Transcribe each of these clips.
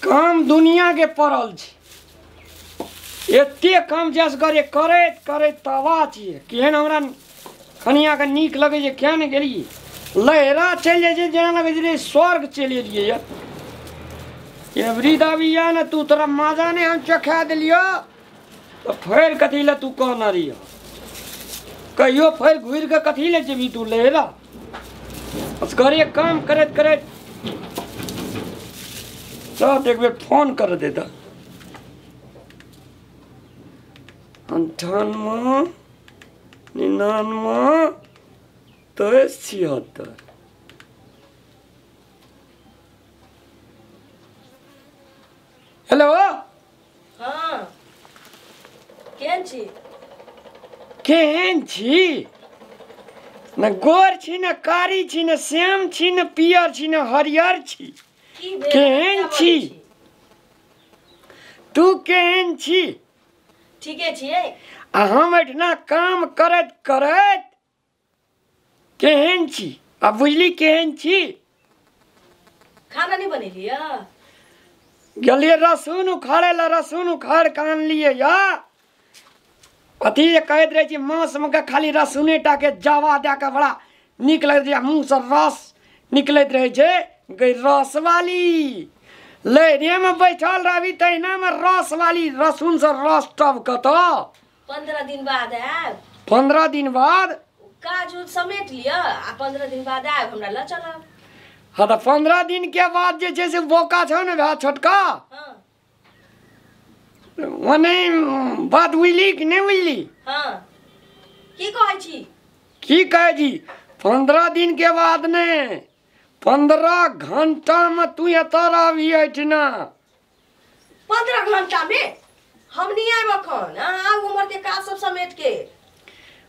काम दुनिया के पड़ल छै एते काम जस करे करैत करैत तवा छियै केहन हमरा कनिया के नीक लगे छै किया ने गेलियै लहरा चलि जाइ छै जेना लगे छै स्वर्ग चलि एलियै एवरी दाबिया ने तू तोरा माजा ने हम चखा देलियो तो फेर कथी ले तू कहना रहियो कहियो फेर घुर के कथी ले जेबी तू लहरा असगरे काम करैत करैत चल एक बेर फोन कर देता 98 99 23 76 हेलो हाँ केहन छी केहन छी न गोर छी न कारी छी न श्याम छी न पियर छी न हरियर छी की भेल केहन छी तू केहन छी ठीके छियै आ हम एठना काम करैत करैत केहन छी आ बुझली केहन छी खाना नहीं बनेलिए गेलिए रसून उखाड़े ला रसून उखाड़ के आनलिए या कथी जे कहैत रहे छी मांस में के खाली रसूने टा के जावा दे के बड़ा नीक लगैत रहे मुंह से रस निकलैत रहे छै गई रस वाली लहरे में बैठल रहबी तहिना में रस वाली रसून से रस टबकत 15 दिन बाद आब 15 दिन बाद काज उज समेट लिया आ 15 दिन बाद आब हमरा ल चलब हाँ तो 15 दिन के बाद जे छै से बोका छौ ने भाई छोटका हाँ ओने बात बुझली कि नहीं बुझली हाँ की कहै छी की कहे जी 15 दिन के बाद ने 15 घंटा में तू एतऽ रहबी एठना 15 घंटा में हम नहीं आब अखन हाँ उम्र के काज सब समेट के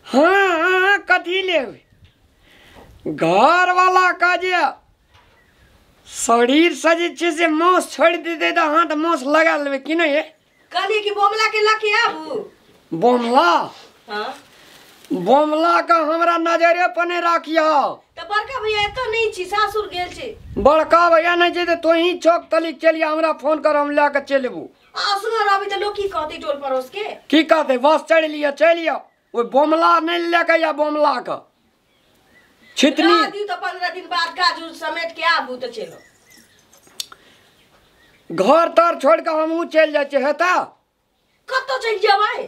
हाँ कथी लेबै घर वाला का जे शरीर से जे छै से मांस छोड़ देते तो हाथ मांस लगा लेबै कि नहीं कहली कि बोमला के लके आबू बोमला हाँ बोमला का हमरा नजरे पर नहीं राखियो तो बड़का भैया एतऽ नहीं छी सासुर गेल छी बड़का भैया नहीं छै तो ही चौक तली चलिए हमरा फोन कर हम लेके चल अबू असगर अभी तो लोग की कहते टोल पड़ोस के की कहते बस चढ़ लिया चलिए वो बोमला नहीं लेके या बोमला का छितनी तो 15 दिन बाद काज उज समेट के आबू तो चलो घर तर छोड़ के हमहू चल जाए हेता कतो चल जेबै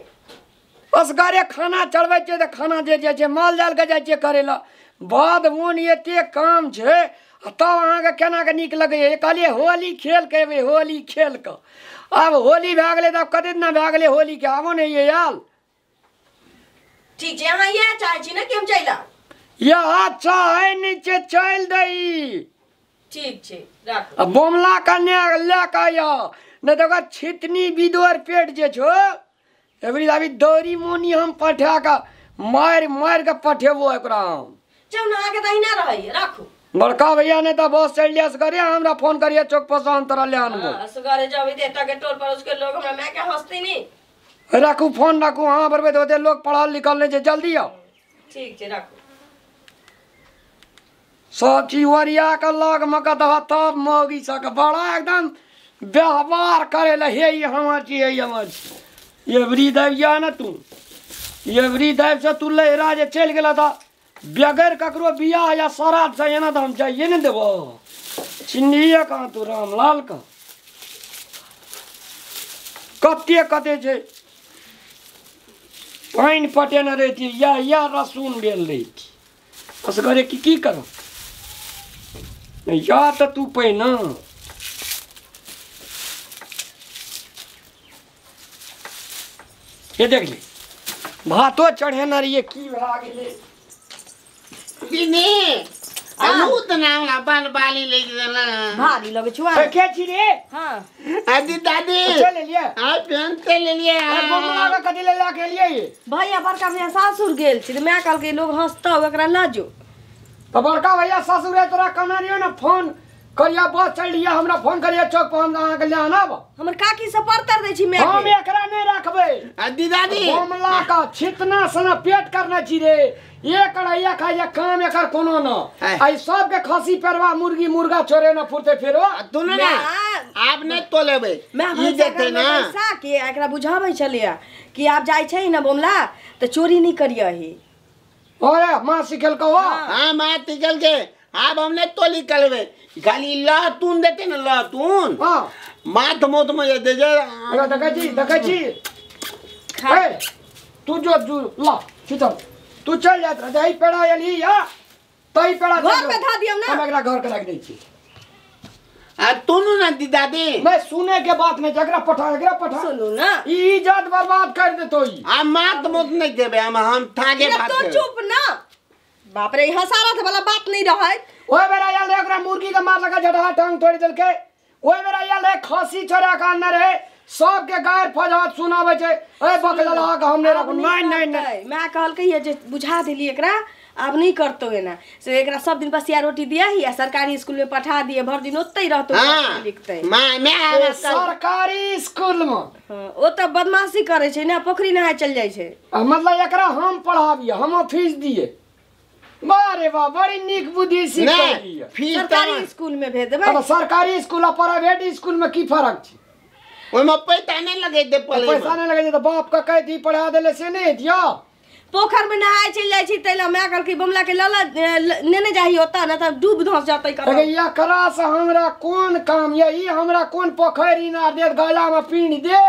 असगरे खाना चढ़बै छै त खाना जे जाइ छै माल जाल के जाइ छै करे ला बाद मोन एते काम छै तब अहाँ के केना के नीक लगे कहलिए होली खेल के एबै होली खेल के अब होली भए गेलै तब कते दिन भए गेलै होली के आबो नहीं ये याल ठीक छै अहाँ ये चाहै छी ने कि हम चल आब ये अच्छा है नीचे चल दई ठीक छै राखू बोमला कन्या ले के आया नहीं तो छितनी बिदोर पेट जे छो एबरी अभी दौरी मोनी हम पठा के मार मार के पठेबो एकरा हम चल ना आके तहिना रहै राखू बड़का भैया ने तो बस चल लिया करे हमरा फोन करिए चौक पर से अंतर ले आनबो असगरे जब देता के टोल पड़ोस के लोग हमरा मैं के हंसती नहीं राखू फोन राखू हाँ बरबे तो लोग पढ़ल लिखल नहीं छै जल्दी आओ ठीक छै राखू सब चीज वरिया के लग में कदह तब मौगी सक बड़ा एकदम व्यवहार करे ला हे ये हमर छी हे हमर छी ये वृद्धिया न तू ये वृद्ध से तू लहरा जे चल गेला था बगैर ककरो बियाह या श्राद्ध से एना तो हम चाहिए न देबो चिन्हिए कहाँ तू रामलाल का कते कते छै पानि पटेने रहती या रसून लेल रही असगरे की करो या तो तू पहिना ये देख ले भातो चढ़ेना रहिए की भए गेलै दीदी अनु त नामला बाल बाली लेके देला भारी लगे छुआ के छी रे हां आदि दादी चल लिए आ पेन ते ले लिए बोमला का कथी ले के लिए भैया बड़का भैया सासुर गेल छी मैं कहल के लोग हंसता एकरा लाजो तो बड़का भैया ससुर तोरा कहना रहियो ना फोन करिया बस चढ़ लिया हमरा फोन करिया चौक पर हम अहाँ के ले आनब हमर काकी से परतर दे छी मैं हम एकरा नहीं रखबै आदि दादी बोमला का छितना सना पेट करना छी रे एक कढ़ैया खाइया काम एकर कोनो न आई सब के खसी परवा मुर्गी मुर्गा छोड़े न फुरते फेरो तू ना आप नहीं तो लेबे मैं ई भैंसा देते घर में ना बैसा के एकरा बुझाबै छलिया कि आप जाय छै ना बोमला तो चोरी नहीं करियही। ओए माँ सिखल को हाँ माँ टिकल के आप हमने तो निकलबे खाली लहतून देते ना लहतून हाँ माथ मोत में दे जे अरे देखै छी ए तू जो ला सीधर तू चल जात रह जाई पेड़ा एली या तई पेड़ा घर में धा दियम ना। हम एकरा घर के रख दै छी। आ तुनु ना दी दादी मैं सुने के बात में जगरा पठा सुनू ना ई इज्जत बर्बाद कर देतो ई। आ माथ मोत नहीं देबे हम ठागे ये बात तो करे चुप ना। बाप रे हसारत वाला बात नहीं रहे। ओए बेरा याल रे ओकरा मुर्गी के मार लगा जड़ा टांग तोड़ देलके। ओए बेरा याल रे खसी छोरा का अंदर है सब के गायर फजात सुनावे छै। ए बकला का हमने रख नहीं मैं कहल के ये जे बुझा देली एकरा अब नहीं करतो है ना से एकरा सब दिन बसिया रोटी दिया ही या सरकारी स्कूल में पठा दिए भर दिन ओते ही रहतो हाँ लिखते। मैं सरकारी स्कूल में हाँ, ओ तो बदमाशी करे छै ना पोखरी नहाय चल जाय छै। मतलब एकरा हम पढ़ाबिए हम फीस दिए। बारे वाह बड़ी नीक बुद्धि सिखलिए। फीस सरकारी स्कूल में भेज देबै। अब सरकारी स्कूल और प्राइवेट स्कूल में की फर्क छै? ओय में पैसा नहीं लगे दे पले पैसा नहीं लगे तो बाप का कह दी पढ़ा देले से नहीं दिया। पोखर में नहाय चल जाय छी तैला मैं कहल की बमला के लला नेने जाही होता ना त डूब धंस जातै कर। अरे या करा से हमरा कौन काम ये ई हमरा कौन पोखरी ना दे गला में पीन दे।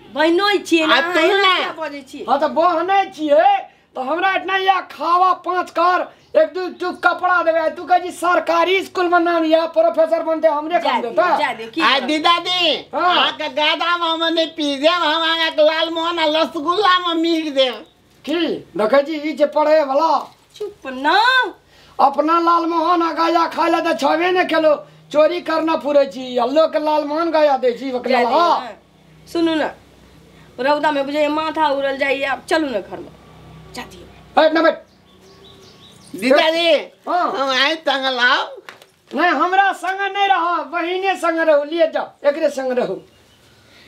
बहनोई छी ना आ तू ना। क्या बजै छी। हां तो बहने छिए तो हमरा इतना या खावा 5 कर एक दू टुक कपड़ा देवे तू कह जी सरकारी स्कूल में नाम या प्रोफेसर बनते हमरे काम देता। जा दे की आ दी दादी हाँ। आ का गादा में हमने पी दे हम आगा के लाल मोहन रसगुल्ला में मीर दे की देखे जी ई जे पढ़े वाला चुप ना। अपना लाल मोहन आ गाया खाए ला तो छबे ने खेलो चोरी करना पूरे छी अल्लो के लाल मोहन गाया दे छी बकला। सुनू ना रौदा में बुझे माथा उड़ल जाइए आप चलू ना घर में जाती है। ए ना बैठ दी दादी हाँ। हम आए तंगलाओ नहीं हमरा संग नहीं रहा बहिने संग रहो लिए जाओ एकरे संग रहो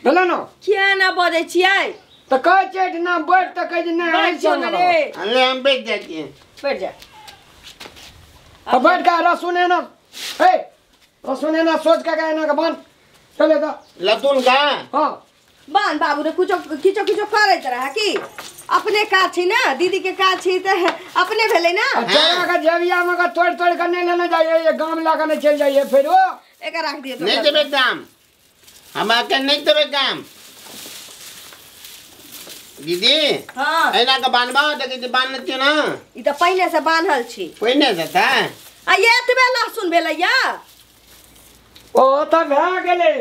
बोलो ना क्या ना बजे छियै तो कह चेट ना बैठ तो कह नहीं आई संग रहो। अरे हम बैठ जाते हैं बैठ जा। अब बैठ का रसुने ना ए रसुने ना सोच के गए ना के बन चले तो लतुन का हां बान बाबू रे कुछ खींचो खींचो करैत रहा कि अपने का छी ना दीदी के का छी त अपने भेले ना। जरा का जेबिया में का तोड़ तोड़ कर नहीं लेना जाइए ये गांव लाकर नहीं चल जाइए फिर वो एक रख दिए तो नहीं देबे काम हम आके नहीं देबे काम दीदी हां एना का बांधबा देखे बांधती ना ई त पहले से बांधल छी। कोई नहीं देता आ ये एतबे लहसुन भेलैया ओ तो भे गेले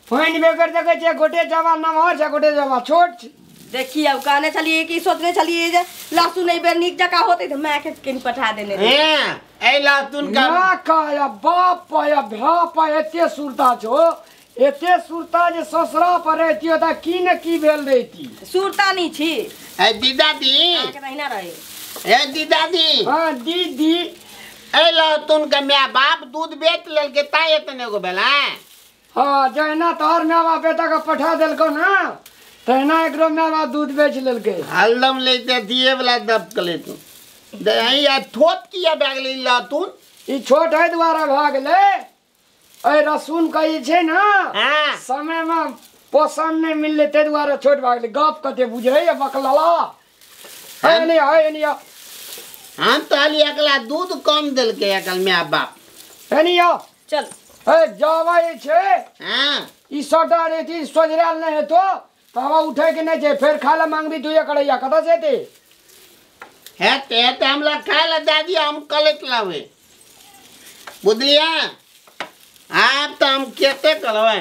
फाइन बेकर देखे छे गोटे जवा नमहर छे गोटे जवा छोट छे। देखिए अब कहने चलिए कि सोचने चलिए जे लहसुन नहीं बेर नीक जका होते तो मैं के किन पठा देने रे। हैं ए लतुन का ना काया बाप पाया भा पाया एते सुरता छो एते सुरता जे ससुरा पर रहती त की न की भेल रहती। सुरता नहीं छी ए दीदा दी के नहीं रहे। ए दीदा दी हां दीदी ए लतुन का मैं बाप दूध बेच लेल के ताय तने को बेला हां जैना तोहर मेवा बेटा का पठा देलको ना तैना एकरो मेवा दूध बेच लेलके। हल्दम लेते दिए वाला दब कले तू दही या थोत किया बैग ले लतुन ई छोट है द्वारा भाग ले ए रसून कही छे ना हां समय में पोषण नहीं मिलले ते द्वारा छोट भाग ले गप कते बुझे ये बकलला है नहीं हम तो अली अकला दूध कम दिल के अकल में बाप है नहीं चल ए जावा ये छे हां ई सोटा रे थी सोजराल नहीं है तो हवा उठे के नहीं छे फिर खाला मांगबी तू ये कड़ैया कता से ते है हमला खाए ला दादी हम कलेत लावे बुझलिया आप तो हम केते करवे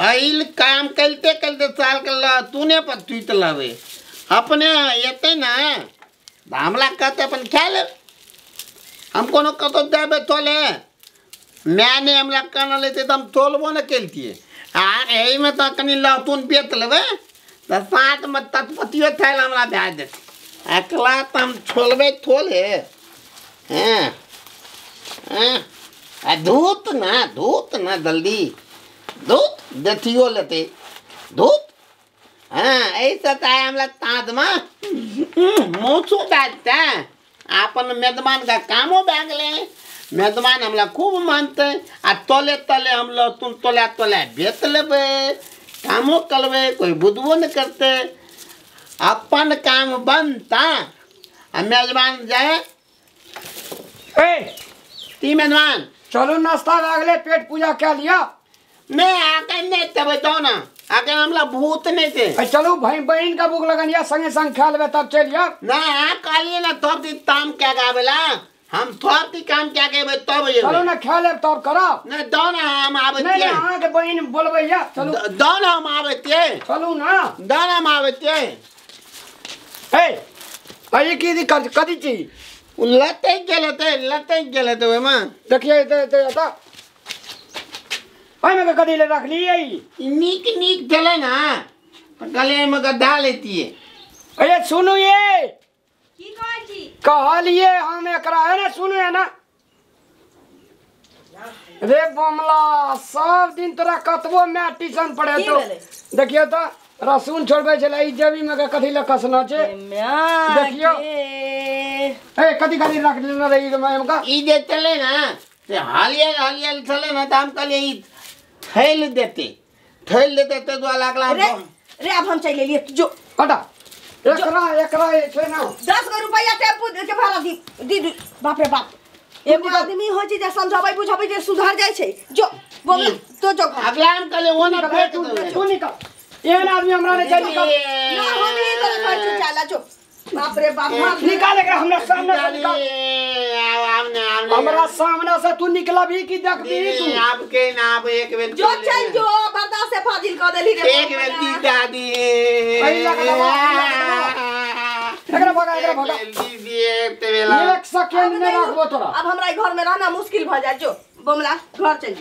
आइल काम करते करते साल कर तूने पर तुत लावे अपने येते ना हमला कहते अपन खा ले हम कोनो कतो देबे तोले मैंने हमला करना लेते तो हम तोलबो न केलती है यही में तो कनी लहतून बेच लेवे तो साथ में तत्पतियो थैल हमरा भेज देते अकला तो हम छोलबे थोले हैं धूत ना जल्दी धूत देखियो लेते धूत हाँ ऐसा था हमला ताद में मुँह दाता अपन मेजबान का कामो बैग ले मेजबान हमला खूब मानते आ तले तले हम लहसुन तोला तोला बेच लेबे कामो करबे कोई बुझबो न करते अपन काम बनता आ मेजबान जाए ए ती मेजबान चलो नाश्ता अगले पेट पूजा क्या लिया मैं आके नहीं तब तो ना आके हमला भूत नहीं थे ए, चलो भाई बहन का भूख लगन या संगे संग खा लेबे तब चलिए ना कालिए ना तब दी ताम क्या गावेला हम थोड़ दी काम क्या कहबे तब ये चलो ना खा लेब तब करो नहीं दोना हम नहीं आबे नहीं अहाँ के बहन बोलबे या चलो दोना हम आबे चलो ना दोना हम आबे ए अये की दिक्कत कदी चीज लते गेले वे मां देखिए ते आता भाई मैं कदी ले रख लिए नीक चले ना गले में गड्ढा लेती है अये सुनो ये की कहै छी कहलिए हम एकरा है ना सुनो है ना रे बमला सब दिन तोरा कतबो में ट्यूशन पढ़े की तो भेलै? देखिए तो रसून छोड़बे छला ई जेबी में के कथी ले कसना छे देखियो। ए कथी कथी रख लेना रही में का ई जे चले ना से हालिया चले ना तो हम कहले ई थैल देते तो 2 लाख रे अब हम चले लिए जो हटा एकरा छे ना 10 गो रुपया टेम्पू के भाड़ा दी बाप रे बाप एगो आदमी हो छै जे समझाबै बुझाबै जे सुधार जाय छै जो बोल तो जो अगला हम कहले वो ना फेंक दो तू निकल एहन आदमी हमरा ने चल निकल ना हम ही तो कहै छी चला जो बाप रे बाप निकाल एकरा हमरा सामने से निकाल हमने हमरा सामने से तू निकला भी की देख भी तू आपके नाम एक बेर जो चल जो बर्दाश्त से फाजिल कर देली रे एक बेर दी दादी एकरा भगा दीदी एक बेला एक सेकंड में रखबो तोरा अब हमरा घर में रहना मुश्किल भ जाय जो बमला घर चल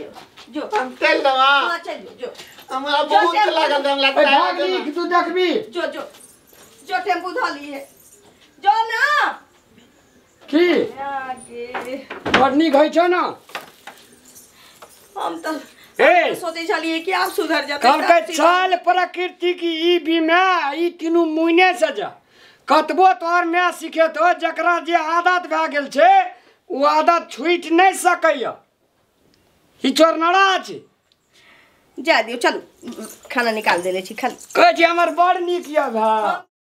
जो हम चल दवा हां चल जो हमरा बहुत लागल हम लगता है भाग ली तू देखबी जो टेम्पू ध लिए जो ना की आगे बड़नी गई छ ना हम तो ए सोचे चलिए कि आप सुधर जाते कल के चाल प्रकृति की ई बीमा ई तीनू मुइने से जा कतबो तोर मैं सीखे तो जकरा जे आदत भए गेल छे वो आदत छूट नहीं सकैया ई चोरनड़ा छै जा दियो चलो खाना निकाल देले छी खाली कहै छी हमर बड़ नीक या भाई